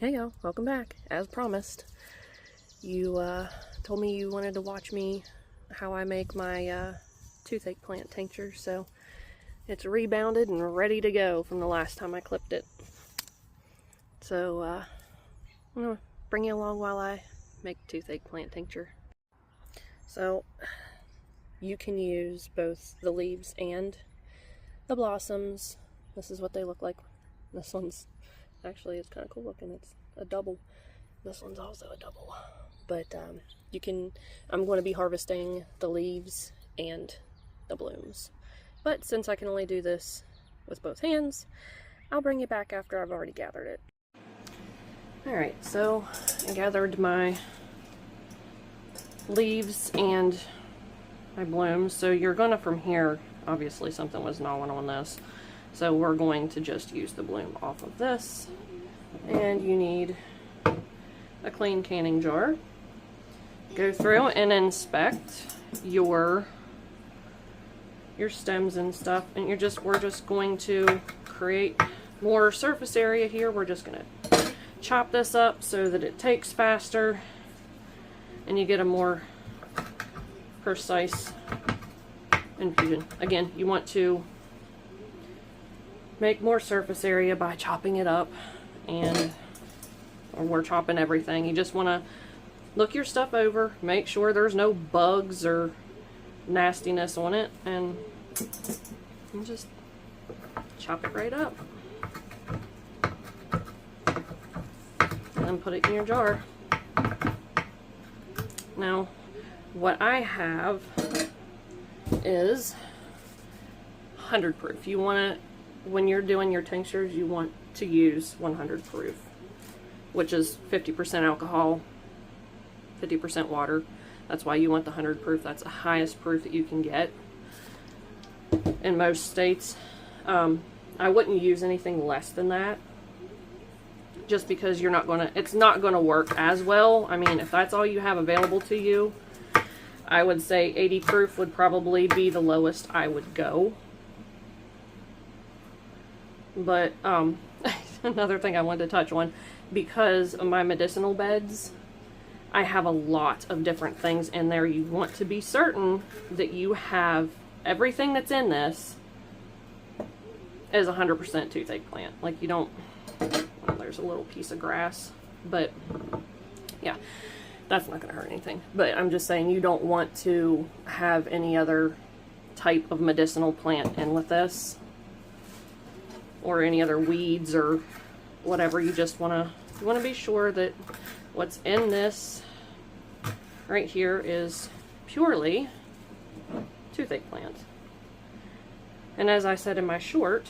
Hey y'all, welcome back. As promised, you told me you wanted to watch me how I make my toothache plant tincture, so it's rebounded and ready to go from the last time I clipped it. So I'm gonna bring you along while I make toothache plant tincture. So you can use both the leaves and the blossoms. This is what they look like. This one's actually, it's kind of cool looking. It's a double. This one's also a double. But you can, I'm going to be harvesting the leaves and the blooms. But since I can only do this with both hands, I'll bring you back after I've already gathered it. Alright, so I gathered my leaves and my blooms. So you're gonna, from here, obviously something was gnawing on this. So we're going to just use the bloom off of this. And you need a clean canning jar. Go through and inspect your stems and stuff, and we're just going to create more surface area here. We're just going to chop this up so that it takes faster and you get a more precise infusion. Again, you want to make more surface area by chopping it up, and we're chopping everything. You just want to look your stuff over, make sure there's no bugs or nastiness on it, and just chop it right up and then put it in your jar. Now what I have is 100 proof. You want to, when you're doing your tinctures, you want to use 100 proof, which is 50% alcohol, 50% water. That's why you want the 100 proof. That's the highest proof that you can get in most states. I wouldn't use anything less than that, just because you're not gonna, it's not gonna work as well. I mean, if that's all you have available to you, I would say 80 proof would probably be the lowest I would go. But another thing I wanted to touch on, because of my medicinal beds, I have a lot of different things in there. You want to be certain that you have everything that's in this is 100% toothache plant. Like, you don't, well, there's a little piece of grass, but yeah, that's not going to hurt anything. But I'm just saying, you don't want to have any other type of medicinal plant in with this, or any other weeds or whatever. You just want to be sure that what's in this right here is purely toothache plant. And as I said in my short,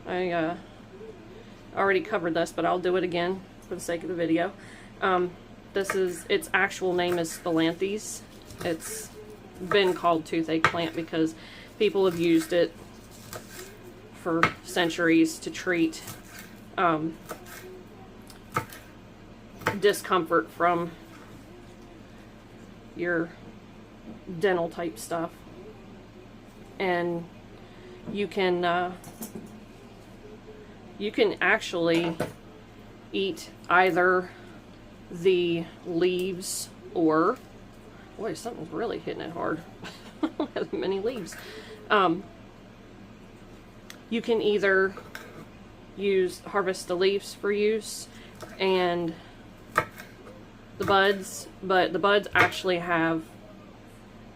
I already covered this, but I'll do it again for the sake of the video. This is, its actual name is Spilanthes. It's been called toothache plant because people have used it for centuries to treat discomfort from your dental type stuff. And you can actually eat either the leaves or, boy, something's really hitting it hard. I don't have many leaves. You can either harvest the leaves for use and the buds, but the buds actually have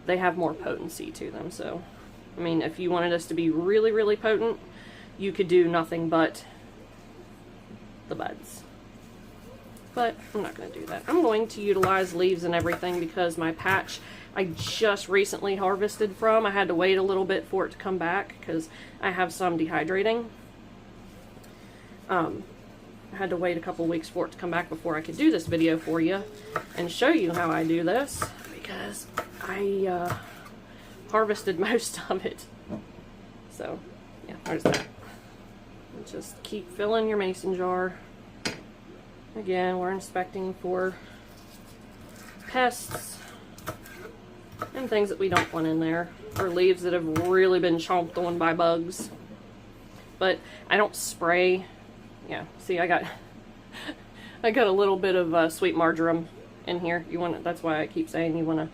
more potency to them. So, I mean, if you wanted this to be really, really potent, you could do nothing but the buds. But I'm not going to do that. I'm going to utilize leaves and everything because my patch I just recently harvested from, I had to wait a little bit for it to come back because I have some dehydrating. I had to wait a couple weeks for it to come back before I could do this video for you and show you how I do this, because I harvested most of it. So yeah, there's that. Just keep filling your mason jar. Again, we're inspecting for pests and things that we don't want in there, or leaves that have really been chomped on by bugs. But I don't spray. Yeah, see, I got I got a little bit of sweet marjoram in here. You want that's why I keep saying you want to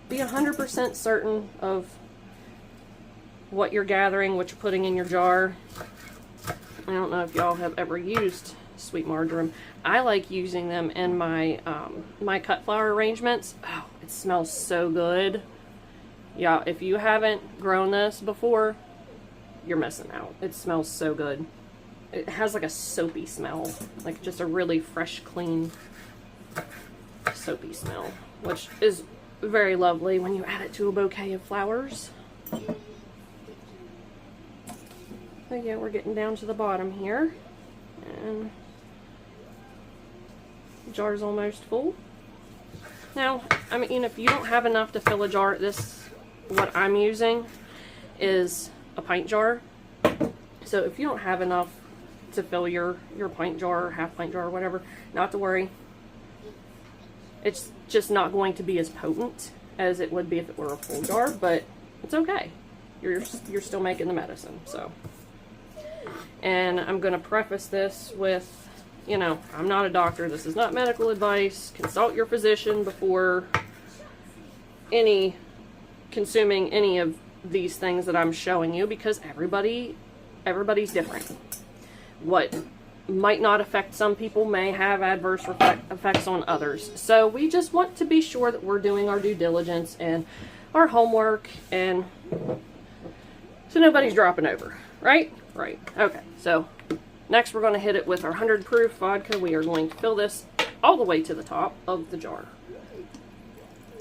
be 100% certain of what you're gathering, what you're putting in your jar. I don't know if y'all have ever used sweet marjoram. I like using them in my my cut flower arrangements. Oh, it smells so good. Yeah, if you haven't grown this before, you're missing out. It smells so good. It has like a soapy smell, like just a really fresh, clean, soapy smell, which is very lovely when you add it to a bouquet of flowers. So yeah, we're getting down to the bottom here, and the jar's almost full. Now, I mean, if you don't have enough to fill a jar, what I'm using is a pint jar. So if you don't have enough to fill your pint jar or half pint jar or whatever, not to worry. It's just not going to be as potent as it would be if it were a full jar, but it's okay. You're still making the medicine, so. And I'm going to preface this with, you know, I'm not a doctor. This is not medical advice. Consult your physician before consuming any of these things that I'm showing you, because everybody's different. What might not affect some people may have adverse effects on others. So we just want to be sure that we're doing our due diligence and our homework, and so nobody's dropping over, right? Right. Okay, so next we're going to hit it with our 100 proof vodka. We are going to fill this all the way to the top of the jar.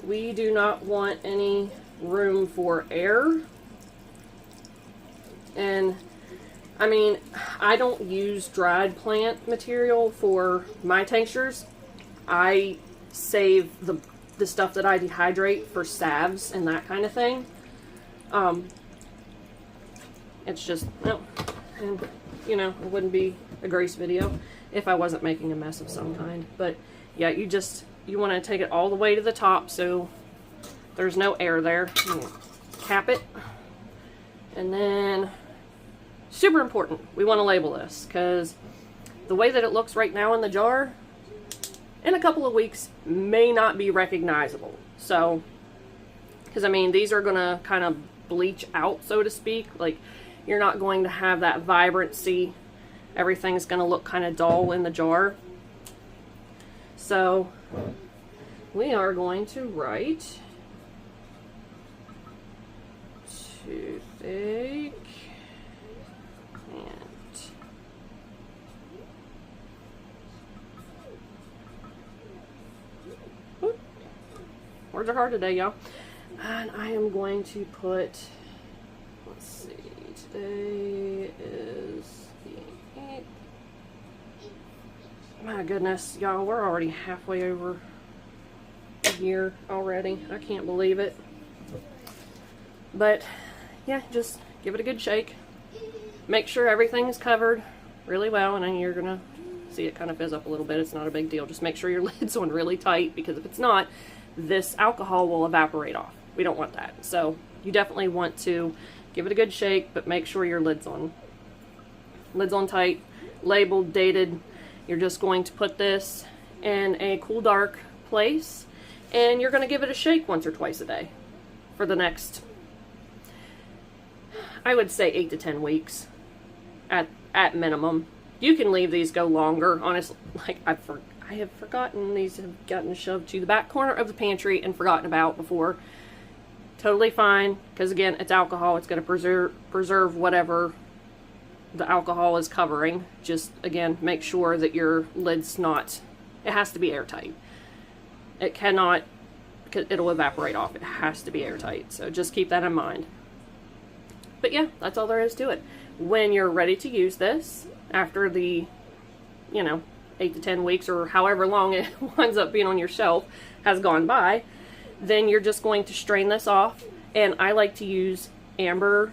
We do not want any room for air. And I mean, I don't use dried plant material for my tinctures. I save the stuff that I dehydrate for salves and that kind of thing. It's just, no. And, you know, it wouldn't be a Grace video if I wasn't making a mess of some kind. But, yeah, you want to take it all the way to the top so there's no air there. Cap it. And then, super important, we want to label this, because the way that it looks right now in the jar, in a couple of weeks, may not be recognizable. So, because I mean, these are going to kind of bleach out, so to speak. Like, you're not going to have that vibrancy. Everything's going to look kind of dull in the jar. So, we are going to write toothache and words are hard today, y'all. And I am going to put, let's see, today is the 8th. My goodness, y'all, we're already halfway over a year already. I can't believe it. But, yeah, just give it a good shake. Make sure everything is covered really well, and then you're going to see it kind of fizz up a little bit. It's not a big deal. Just make sure your lid's on really tight, because if it's not, this alcohol will evaporate off. We don't want that. So you definitely want to give it a good shake, but make sure your lid's on. Lid's on tight, labeled, dated. You're just going to put this in a cool, dark place, and you're going to give it a shake once or twice a day for the next, I would say, 8 to 10 weeks at minimum. You can leave these go longer. Honestly, like I have forgotten, these have gotten shoved to the back corner of the pantry and forgotten about before. Totally fine, because again, it's alcohol. It's going to preserve whatever the alcohol is covering. Just again, make sure that your lid's not, it has to be airtight. It cannot, because it'll evaporate off. It has to be airtight. So just keep that in mind. But yeah, that's all there is to it. When you're ready to use this, after the, 8 to 10 weeks or however long it winds up being on your shelf has gone by, then you're just going to strain this off. And I like to use amber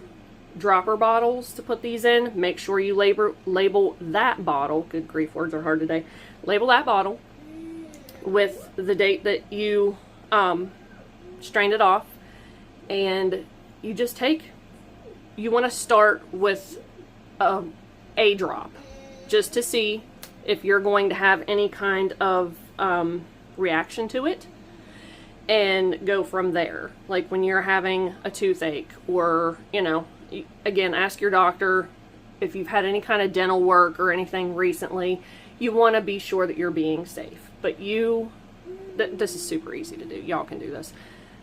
dropper bottles to put these in. Make sure you label that bottle. Good grief, words are hard today. Label that bottle with the date that you strained it off. And you just you want to start with a drop, just to see if you're going to have any kind of reaction to it, and go from there. Like when you're having a toothache, or, you know, again, ask your doctor if you've had any kind of dental work or anything recently. You want to be sure that you're being safe. But this is super easy to do. Y'all can do this.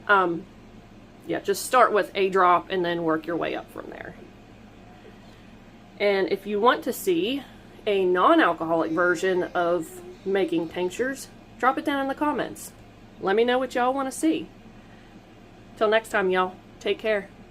Yeah, just start with a drop and then work your way up from there. And if you want to see a non-alcoholic version of making tinctures, drop it down in the comments. Let me know what y'all want to see. Till next time, y'all. Take care.